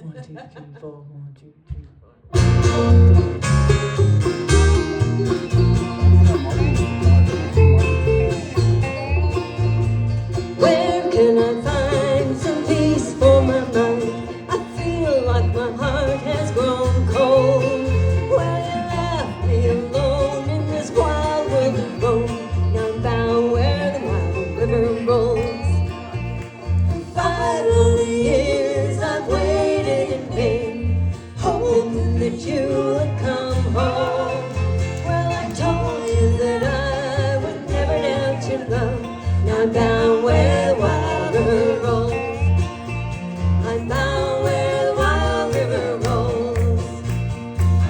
1, 2, 3, 4, 1, 2, 3, 4. Where can I find some peace for my mind? I feel like my heart has grown cold. Well, you left me alone in this wild world of roam. Now I'm bound where the wild river rolls. 5 lonely years I've waited in vain, hoping that you would come home. Well, I told you that I would never doubt your love. Now I'm bound where the wild river rolls. I'm bound where the wild river rolls.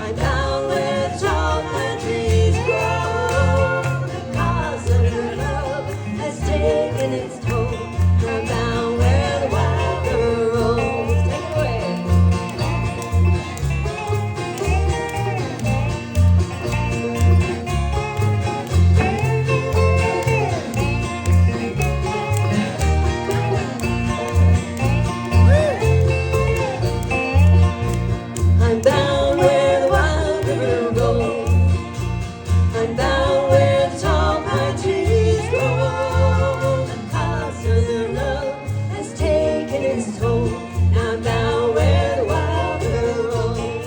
I'm bound where the tall pine trees grow. The cost of your love has taken its toll. Now I'm bound where the wild river rolls. Take it away. I'm bound where the wild river rolls. I'm bound where the tall pine trees grow. The cost of your love has taken its toll. Now I'm bound where the wild river rolls.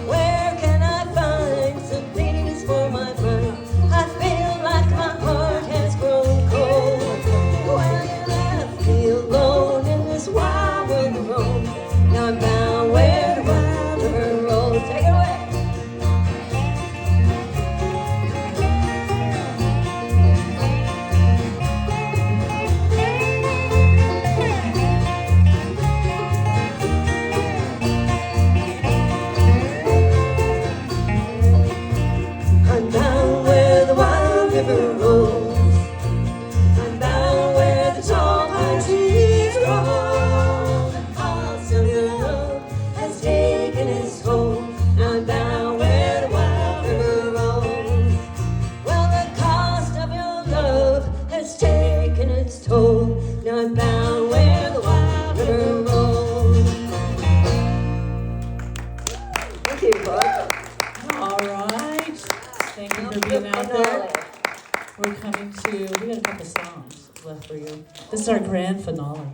Where can I find some peace for my mind? I feel like my heart has grown cold. Well, you left me alone in this wild world of roam. Now I'm bound where the wild river rolls. Take it away. I'm bound where the wild river rolls. I'm bound where the tall pine trees grow. The cost of your love has taken its toll. Now I'm bound where the wild river rolls. Well, the cost of your love has taken its toll. Now I'm bound where the wild river rolls. Thank you, Bob. All right. Thank you for being out there. We're coming to, we got a couple songs left for you. This is our grand finale.